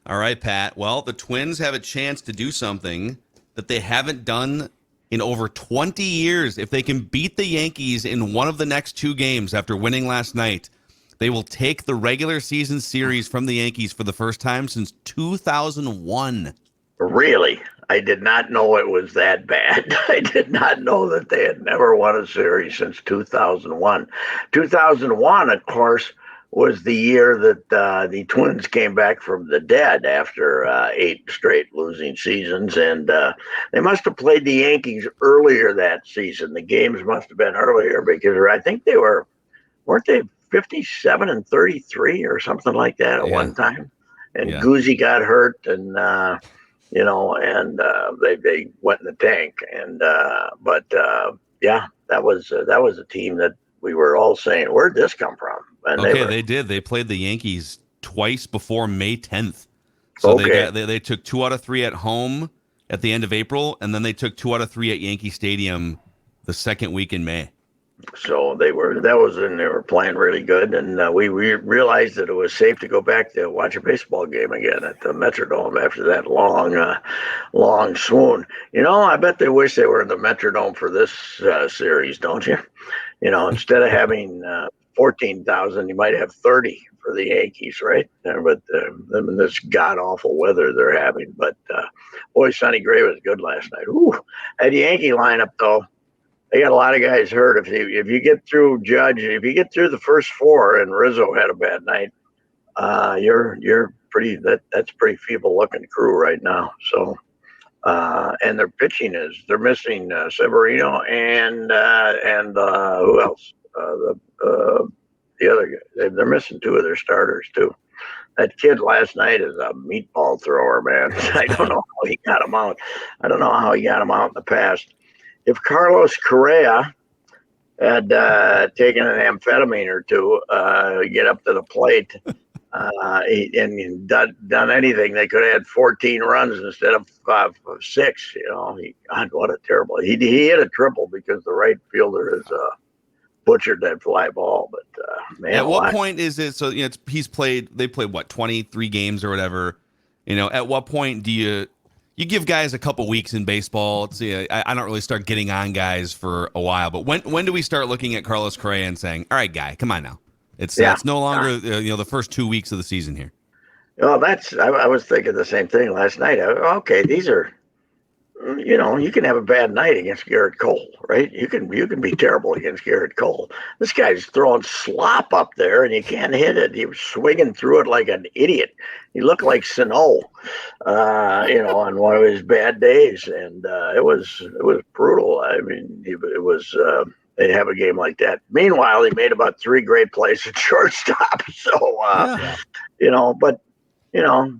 All right, Pat. Well, the Twins have a chance to do something that they haven't done in over 20 years. If they can beat the Yankees in one of the next two games after winning last night, they will take the regular season series from the Yankees for the first time since 2001. Really? I did not know it was that bad. I did not know that they had never won a series since 2001. 2001, of course, was the year that the Twins came back from the dead after 8 straight losing seasons. And they must have played the Yankees earlier that season. The games must have been earlier because I think weren't they 57 and 33 or something like that at Yeah, one time? And yeah. Guzzi got hurt, and and they went in the tank. And yeah, that was a team that we were all saying, where'd this come from? And they Okay, were they did. They played the Yankees twice before May 10th. So okay. they took 2 out of 3 at home at the end of April, and then they took 2 out of 3 at Yankee Stadium the second week in May. So they were playing really good, and we realized that it was safe to go back to watch a baseball game again at the Metrodome after that long swoon. I bet they wish they were in the Metrodome for this series, don't you? Instead of having 14,000, you might have 30 for the Yankees, right? But this god awful weather they're having. But boy, Sonny Gray was good last night. Ooh, that Yankee lineup though. They got a lot of guys hurt. If you get through Judge, if you get through the first four, and Rizzo had a bad night, you're pretty. That's pretty feeble looking crew right now. So, and their pitching they're missing Severino and who else? The other guy. They're missing two of their starters too. That kid last night is a meatball thrower, man. I don't know how he got him out. I don't know how he got him out in the past. If Carlos Correa had taken an amphetamine or two, get up to the plate, and done anything, they could have had 14 runs instead of 6. God, what a terrible! He hit a triple because the right fielder is butchered that fly ball. But man, At what point is it? So they played what 23 games or whatever. At what point do you give guys a couple weeks in baseball? Let's see, I don't really start getting on guys for a while, but when do we start looking at Carlos Correa and saying, "All right, guy, come on now"? yeah. It's no longer the first 2 weeks of the season here. Well, I was thinking the same thing last night. Okay, these are you can have a bad night against Garrett Cole, right? You can be terrible against Garrett Cole. This guy's throwing slop up there, and you can't hit it. He was swinging through it like an idiot. He looked like Sano, on one of his bad days, and it was brutal. I mean, it was. They have a game like that. Meanwhile, he made about 3 great plays at shortstop. So, Yeah. but you know,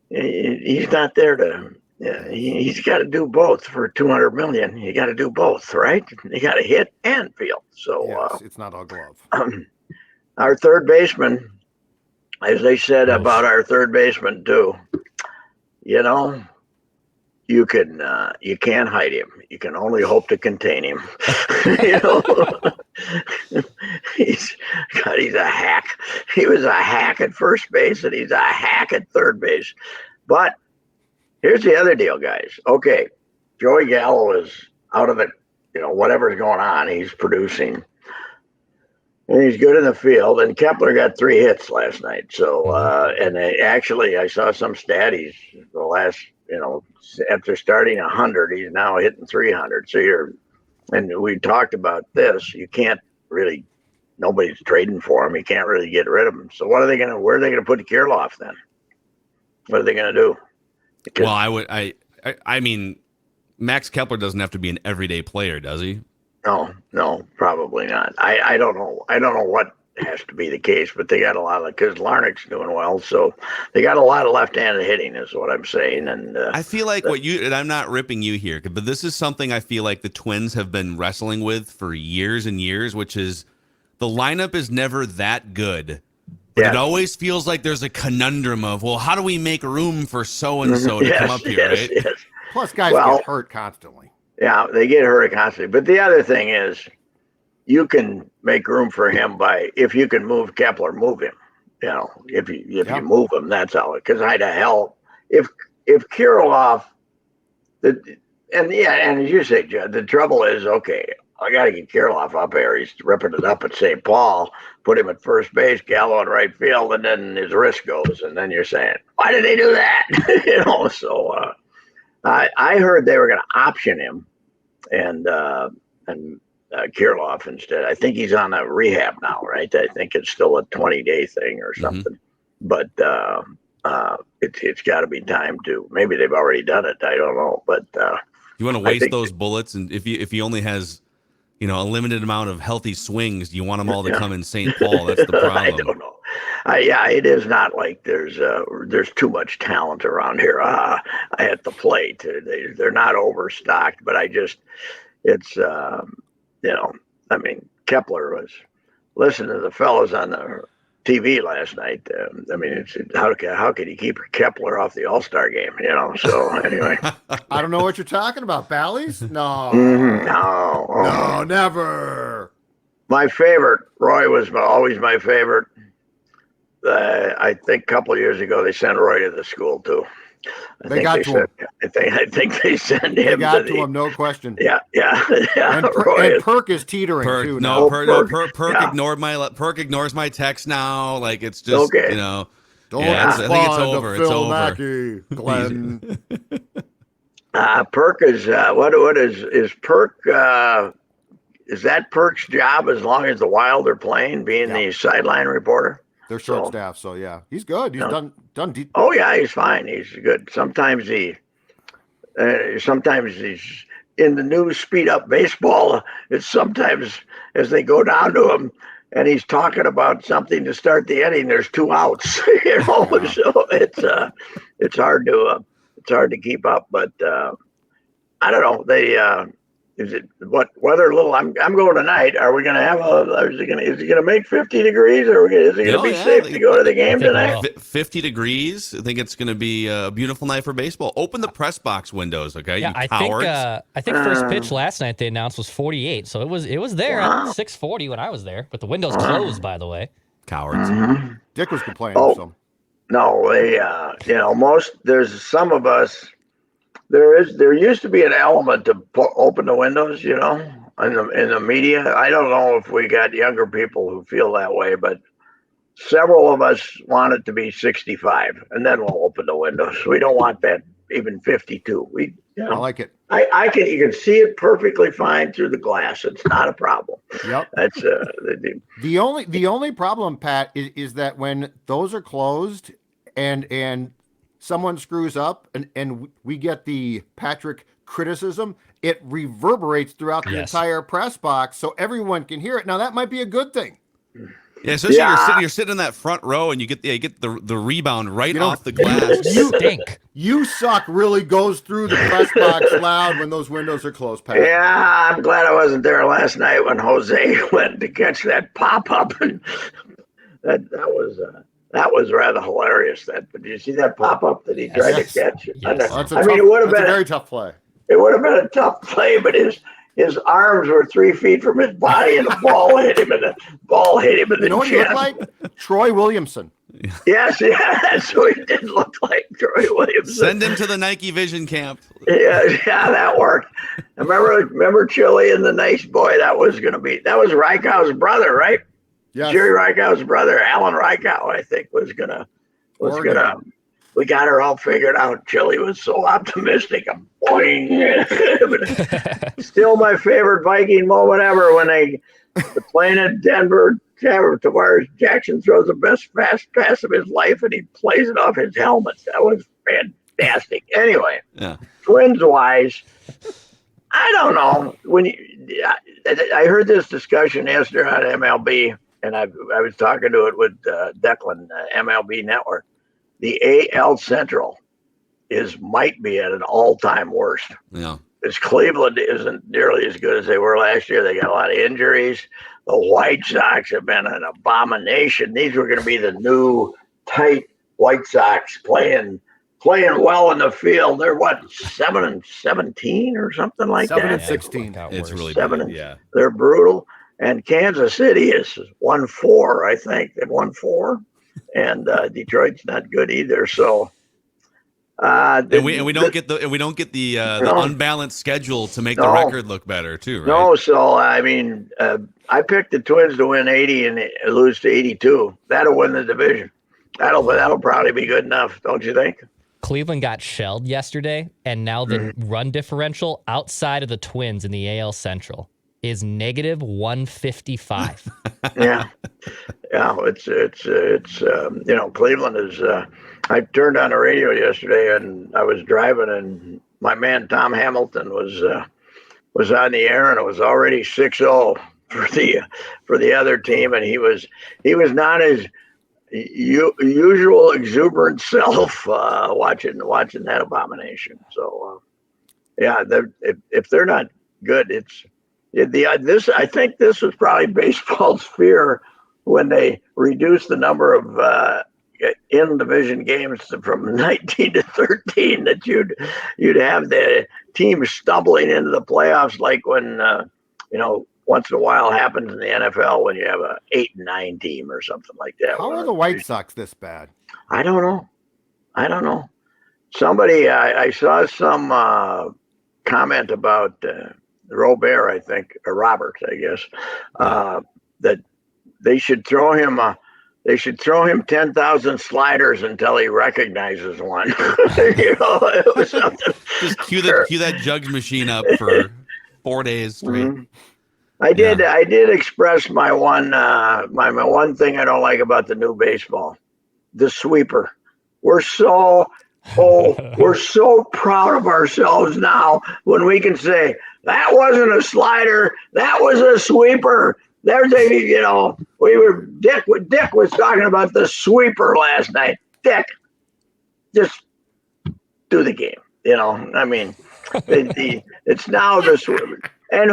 he's not there to. Yeah, he's got to do both for 200 million. You got to do both, right? You got to hit and field. So, Yes, it's not all glove. our third baseman, as they said about our third baseman too, you know, you can't hide him. You can only hope to contain him. you know, he's a hack. He was a hack at first base, and he's a hack at third base. But here's the other deal, guys. Okay, Joey Gallo is out of it. Whatever's going on, he's producing. And he's good in the field. And Kepler got 3 hits last night. So, and I saw some stat. He's the last, after starting 100, he's now hitting 300. And we talked about this. You can't really, nobody's trading for him. You can't really get rid of him. So where are they going to put Kirilloff then? What are they going to do? Because, well, I mean, Max Kepler doesn't have to be an everyday player, does he? No, probably not. I don't know. I don't know what has to be the case, but they got a lot of, because Larnach's doing well, so they got a lot of left-handed hitting, is what I'm saying. And I feel like and I'm not ripping you here, but this is something I feel like the Twins have been wrestling with for years and years, which is the lineup is never that good. But it always feels like there's a conundrum of, well, how do we make room for so-and-so to come up here, right? Yes. Plus, guys get hurt constantly. Yeah, they get hurt constantly. But the other thing is, you can make room for him if you can move Kepler, move him. if you move him, that's how. Because I'd hell if Kirilloff, and as you say, Judd, the trouble is, okay, I got to get Kirilloff up there. He's ripping it up at St. Paul. Put him at first base, Gallo in right field, and then his wrist goes, and then you're saying, why did they do that? So I heard they were going to option him, and Kirilloff instead. I think he's on a rehab now, right? I think it's still a 20-day thing or something. But it's got to be time to. Maybe they've already done it. I don't know. But you want to waste those bullets, and if he only has, a limited amount of healthy swings, do you want them all to come in St. Paul? That's the problem. I don't know. It is not like there's too much talent around here. At the plate, they're not overstocked, but Kepler was listening to the fellows on the TV last night. How could he keep Kepler off the All-Star game? So anyway, I don't know what you're talking about. Bally's? No, no, never. My favorite, Roy was always my favorite. I think a couple of years ago they sent Roy to the school too. I think they sent him. They got to him, no question. Yeah. And Perk is teetering too. No, Perk ignores my text now. Like it's just okay. Don't I think it's over. It's over. Mackey, Glenn. Perk is what is Perk? Is that Perk's job as long as the Wild are playing, being the sideline reporter? They're short staff, so yeah, he's good. He's done. Oh yeah, he's fine. He's good. Sometimes he's in the new speed up baseball. It's sometimes as they go down to him and he's talking about something to start the inning, there's 2 outs. So it's hard to keep up. But I don't know. They is it what weather? Little. I'm going tonight. Are we going to have is it going to make 50 degrees? Or is it going to be safe to go to the game tonight? 50 degrees. I think it's going to be a beautiful night for baseball. Open the press box windows, okay? Yeah, you cowards. I think first pitch last night they announced was 48, so it was there at 6:40 when I was there, but the windows closed, by the way. Cowards. Mm-hmm. Dick was complaining. So. No, they there's some of us. There used to be an element to open the windows, in the media. I don't know if we got younger people who feel that way, but several of us want it to be 65, and then we'll open the windows. We don't want that even 52. I like it. You can see it perfectly fine through the glass. It's not a problem. Yep. That's the only problem, Pat, is that when those are closed and someone screws up and we get the Patrick criticism, it reverberates throughout the entire press box so everyone can hear it. Now that might be a good thing. Yeah, especially you're sitting in that front row and you get the rebound right off the glass. You stink. You suck really goes through the press box loud when those windows are closed, Pat. Yeah, I'm glad I wasn't there last night when Jose went to catch that pop-up, and that was rather hilarious. But did you see that pop-up that he tried to catch? Yes. It would have been a very tough play. It would have been a tough play, but his arms were 3 feet from his body, and the ball hit him in the chin. You know what he looked like? Troy Williamson. Yes, that's what he did look like, Troy Williamson. Send him to the Nike Vision Camp. Yeah, that worked. Remember Chili and the Nice Boy? That was Reichau's brother, right? Yes. Jerry Reichau's brother, Alan Reichau, I think, was gonna. We got her all figured out. Chili was so optimistic. Boing. Still my favorite Viking moment ever when they're playing at Denver. Tavares Jackson throws the best fast pass of his life, and he plays it off his helmet. That was fantastic. Anyway, Twins-wise, I don't know. I heard this discussion yesterday on MLB, and I was talking to it with Declan, MLB Network. The AL Central might be at an all-time worst. Yeah. Because Cleveland isn't nearly as good as they were last year. They got a lot of injuries. The White Sox have been an abomination. These were going to be the new tight White Sox playing well in the field. They're 7-17 or something like that. 7-16. It's really 7. Yeah. They're brutal. And Kansas City is 1-4. I think they've won 4. and Detroit's not good either. So. And we don't get the unbalanced schedule to make the record look better too, right? No, so I mean, I picked the Twins to win 80 and lose to 82. That'll win the division. That'll probably be good enough, don't you think? Cleveland got shelled yesterday, and now the run differential outside of the Twins in the AL Central is negative 155. Yeah, it's Cleveland is. I turned on the radio yesterday, and I was driving, and my man Tom Hamilton was on the air, and it was already 6-0 for the other team, and he was not his usual exuberant self watching that abomination. So if they're not good, I think this was probably baseball's fear when they reduced the number of in division games from 19 to 13, that you'd have the team stumbling into the playoffs, like when once in a while happens in the NFL when you have a 8-9 team or something like that. How are the White Sox this bad? I don't know. Somebody I saw some comment about Robert, I think, or Robert, I guess, that they should throw him 10,000 sliders until he recognizes one. It was something. Just cue that jugs machine up for 4 days straight. Mm-hmm. I did express my one thing I don't like about the new baseball, the sweeper. We're so proud of ourselves now when we can say that wasn't a slider, that was a sweeper. There's Dick was talking about the sweeper last night. Dick, just do the game. I mean, it's now the sweeper. And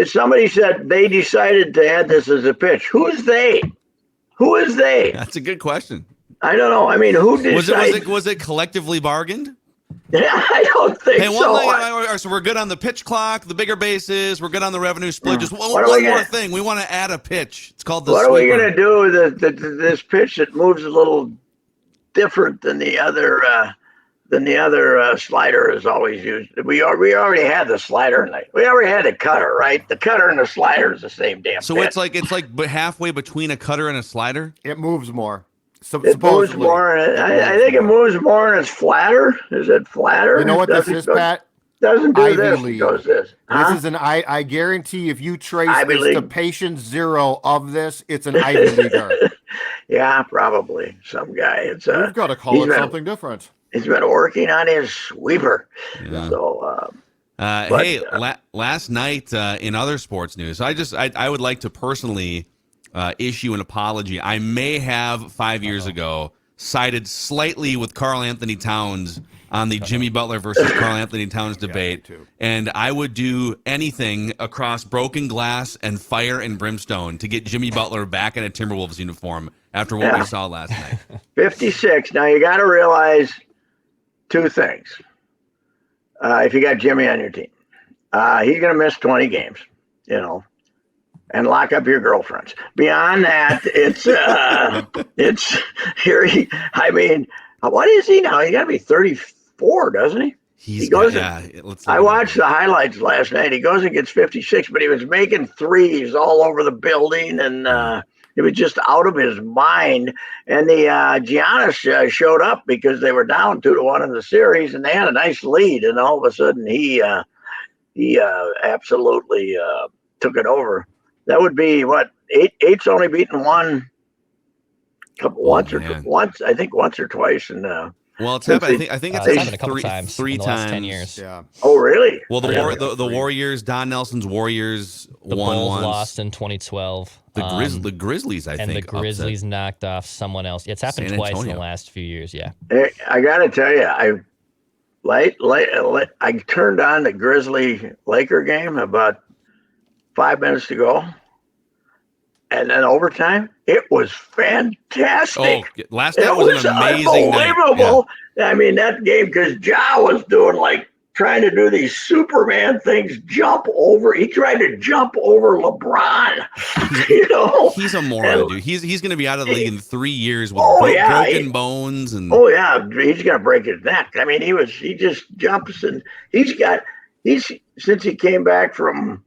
somebody said they decided to add this as a pitch. Who's they? Who is they? That's a good question. I don't know. I mean, who decided? Was it collectively bargained? I don't think so. So we're good on the pitch clock, the bigger bases. We're good on the revenue split. Just one more thing. We want to add a pitch. It's called the What sweeper. are we going to do with this pitch that moves a little different than the other slider is always used? We already had the slider, and we already had the cutter, right? The cutter and the slider is the same damn So pitch. it's like halfway between a cutter and a slider? It moves more. It moves more. I think it moves more and it's flatter. Is it flatter? You know what this is, Pat? Doesn't do Ivy this. League. It does this. Huh? This is I guarantee if you trace Ivy this League. to patient zero of this, it's an Ivy Leaguer. Yeah, probably. Some guy. We've got to call it something different. He's been working on his sweeper. Yeah. So, last night in other sports news, I would like to personally issue an apology. I may have 5 years ago sided slightly with Karl Anthony Towns on the Jimmy Butler versus Karl Anthony Towns debate, and I would do anything across broken glass and fire and brimstone to get Jimmy Butler back in a Timberwolves uniform after what we saw last night. 56. Now you got to realize two things. If you got Jimmy on your team, he's going to miss 20 games, and lock up your girlfriends. Beyond that, it's here. What is he now? He got to be 34, doesn't he? I watched the highlights last night. He goes and gets 56, but he was making threes all over the building, and he was just out of his mind. And the Giannis showed up because they were down 2-1 in the series, and they had a nice lead. And all of a sudden, he absolutely took it over. That would be what eight's only beaten one. Once or twice, and well, it's happened. I think it's happened a couple times three in the times. last 10 years. Yeah. Oh, really? Well, the Warriors, Don Nelson's Warriors the won Bulls once. lost in 2012. The Grizzlies, I think, and the Grizzlies knocked off someone else. It's happened twice in the last few years. Yeah. Hey, I got to tell you, I turned on the Grizzly Laker game about 5 minutes to go. And then overtime, it was fantastic. Oh, last night was an amazing night. Unbelievable. Yeah. I mean, that game, because Ja was doing like trying to do these Superman things, he tried to jump over LeBron, He's a moron, dude. He's going to be out of the league in 3 years with broken bones. And oh yeah, he's going to break his neck. I mean, he just jumps, and since he came back from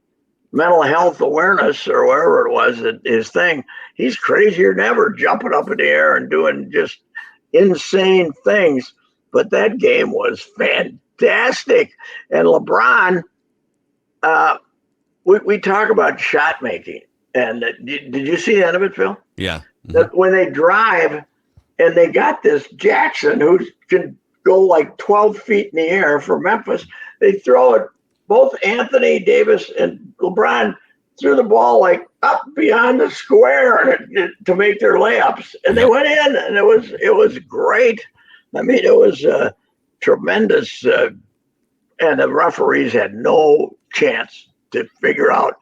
mental health awareness or wherever it was, his thing, he's crazier than ever, jumping up in the air and doing just insane things. But that game was fantastic. And LeBron, we talk about shot making. And did you see the end of it, Phil? Yeah. Mm-hmm. That when they drive and they got this Jackson who can go like 12 feet in the air for Memphis, they throw it. Both Anthony Davis and LeBron threw the ball like up beyond the square to make their layups, and they went in, and it was great. I mean, it was tremendous, and the referees had no chance to figure out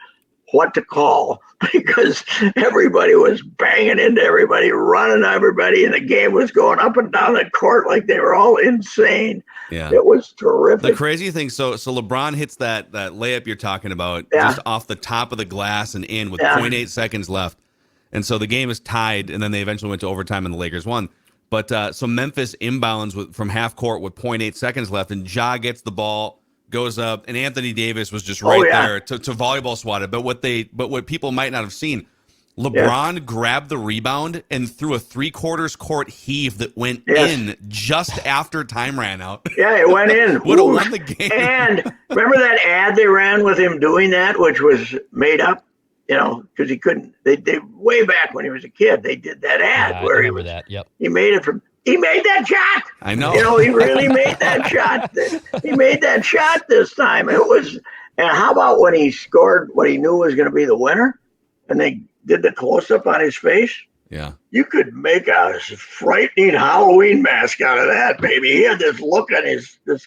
what to call because everybody was banging into everybody, running everybody, and the game was going up and down the court like they were all insane. Yeah. It was terrific. The crazy thing, so LeBron hits that layup you're talking about just off the top of the glass and in with 0.8 seconds left. And so the game is tied, and then they eventually went to overtime and the Lakers won. But so Memphis inbounds from half court with 0.8 seconds left, and Ja gets the ball, goes up, and Anthony Davis was just right there to volleyball swat it. But what people might not have seen, LeBron grabbed the rebound and threw a 3/4 court heave that went in just after time ran out. Yeah, it went in. Would have won the game. And remember that ad they ran with him doing that, which was made up, because he couldn't. They way back when he was a kid, they did that ad where he made it from. He made that shot. I know. He really made that shot. He made that shot this time. And how about when he scored what he knew was going to be the winner, and they did the close up on his face? Yeah. You could make a frightening Halloween mask out of that, baby. He had this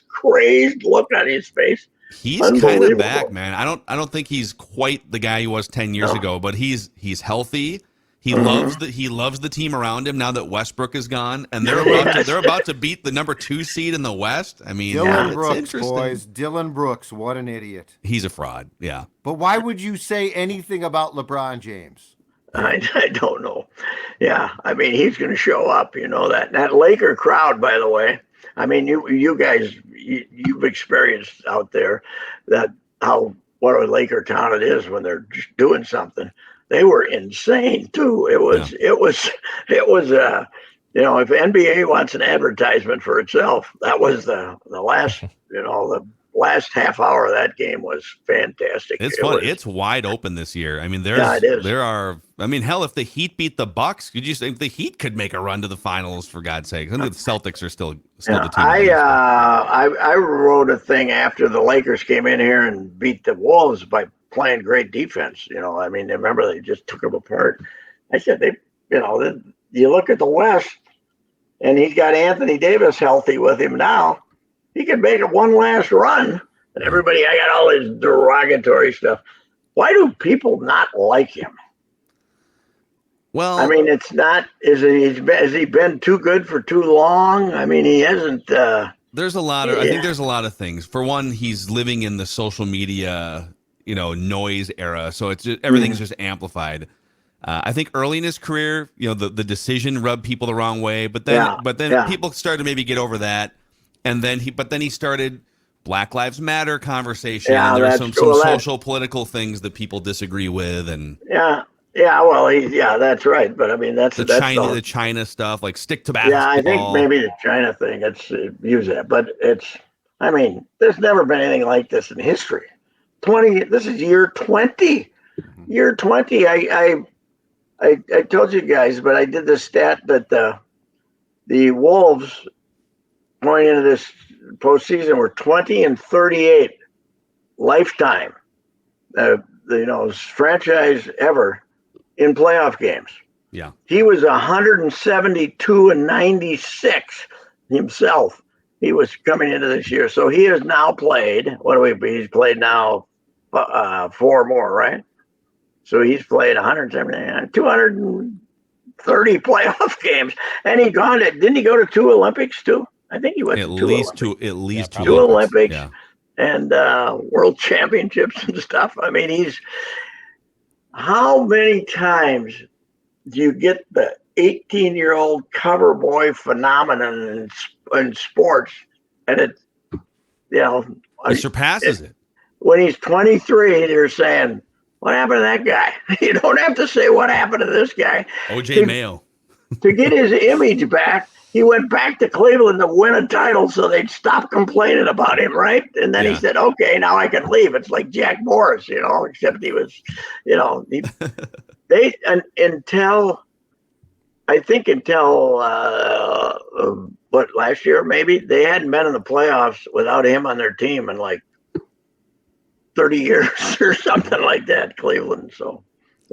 crazed look on his face. He's kind of back, man. I don't think he's quite the guy he was 10 years ago, but he's healthy. He loves the team around him now that Westbrook is gone, and they're about to beat the number 2 seed in the West. I mean, Dylan Brooks, boys. Dylan Brooks, what an idiot. He's a fraud. Yeah. But why would you say anything about LeBron James? I don't know. Yeah, I mean, he's going to show up. You know that Laker crowd, by the way. I mean, you guys, you've experienced out there what a Laker town it is when they're just doing something. They were insane too. It was if NBA wants an advertisement for itself, that was the last, the last half hour of that game was fantastic. It's fun. It's wide open this year. I mean, hell, if the Heat beat the Bucks, could you think the Heat could make a run to the finals, for God's sake? I think the Celtics are still the team. I wrote a thing after the Lakers came in here and beat the Wolves by playing great defense. I mean, remember they just took them apart. I said you look at the West, and he's got Anthony Davis healthy with him now. He could make it one last run. And everybody, I got all this derogatory stuff. Why do people not like him? Well, I mean, it's not. Has he been too good for too long? I mean, he hasn't. There's a lot of. I think there's a lot of things. For one, he's living in the social media, noise era, so it's just, everything's just amplified. I think early in his career, the decision rubbed people the wrong way, but then people started to maybe get over that, and then he started Black Lives Matter conversation. Yeah, and there were some social political things that people disagree with, and that's right. But I mean, that's the China stuff, like stick to basketball. Yeah, I think maybe the China thing. Use that, but I mean, there's never been anything like this in history. This is year 20. Year 20. I told you guys, but I did the stat that the Wolves going into this postseason were 20-38 lifetime. Franchise ever in playoff games. Yeah, he was 172-96 himself. He was coming into this year, so he has now played. He's played now 4 more, right? So he's played 179, 230 playoff games, and didn't he go to 2 Olympics too? I think he went at to least 2 two Olympics. Yeah. and world championships and stuff. I mean, how many times do you get the 18-year-old cover boy phenomenon in sports, and it, He surpasses it. when he's 23, they're saying, "What happened to that guy?" You don't have to say what happened to this guy. OJ Mayo. To get his image back, he went back to Cleveland to win a title so they'd stop complaining about him, right? And then he said, "Okay, now I can leave." It's like Jack Morris, except he was, until last year maybe, they hadn't been in the playoffs without him on their team in like 30 years or something like that, Cleveland. So,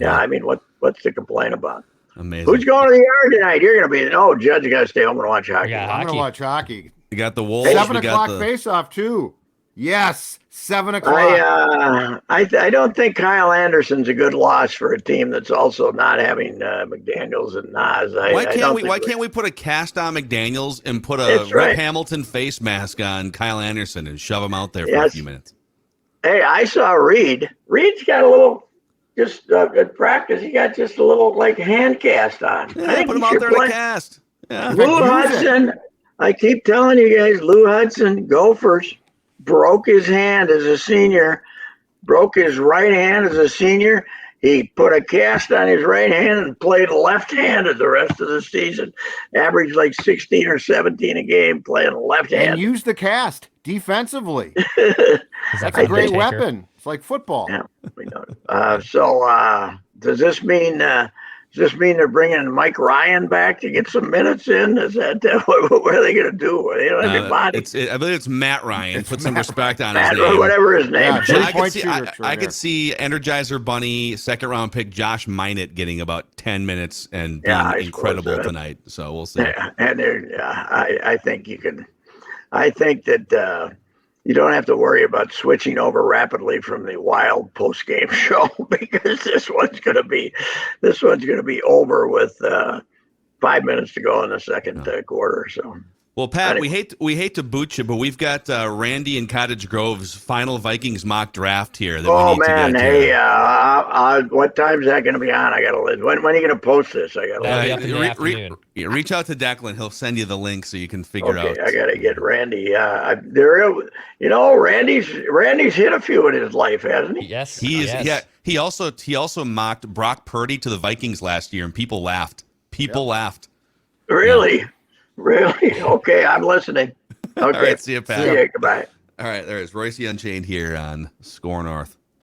I mean, what's to complain about? Amazing. Who's going to the yard tonight? You're going to be, Judge, you got to stay home and watch hockey. Yeah, I'm going to watch hockey. We got the Wolves. 7 we got o'clock face-off, too. Yes, 7 o'clock. I don't think Kyle Anderson's a good loss for a team that's also not having McDaniels and Nas. Why can't we put a cast on McDaniels and put a Rip Hamilton face mask on Kyle Anderson and shove him out there for a few minutes? Hey, I saw Reed. Reed's got a little, just at practice, he got just a little like hand cast on. Yeah, I think put him out there in a cast. Yeah. Lou Hudson, I keep telling you guys, Lou Hudson, Gophers, broke his hand as a senior, broke his right hand as a senior. He put a cast on his right hand and played left-handed the rest of the season. Averaged like 16 or 17 a game playing left-handed. And used the cast defensively. That's a great weapon. It's like football. Yeah, we know. Does this mean they're bringing Mike Ryan back to get some minutes in? Is that what are they going to do? They don't have anybody. I believe it's Matt Ryan. Put some respect on his name. Or whatever his name is. I could see Energizer Bunny second-round pick Josh Minott getting about 10 minutes and being incredible tonight. So we'll see. Yeah, and I think you can. I think that you don't have to worry about switching over rapidly from the Wild post-game show, because this one's going to be over with 5 minutes to go in the second quarter. So. Well, Pat, we hate to boot you, but we've got Randy and Cottage Grove's final Vikings mock draft here. Oh man, hey, what time is that going to be on? I got to listen. When are you going to post this? I got to reach out to Declan. He'll send you the link so you can figure out. I got to get Randy. Randy's hit a few in his life, hasn't he? Yes, Yeah, he also mocked Brock Purdy to the Vikings last year, and people laughed. Laughed. Really? Yeah. Really? Okay, I'm listening. Okay. All right, see you, Pat. See you. Goodbye. All right, there is Royce Unchained here on SKOR North.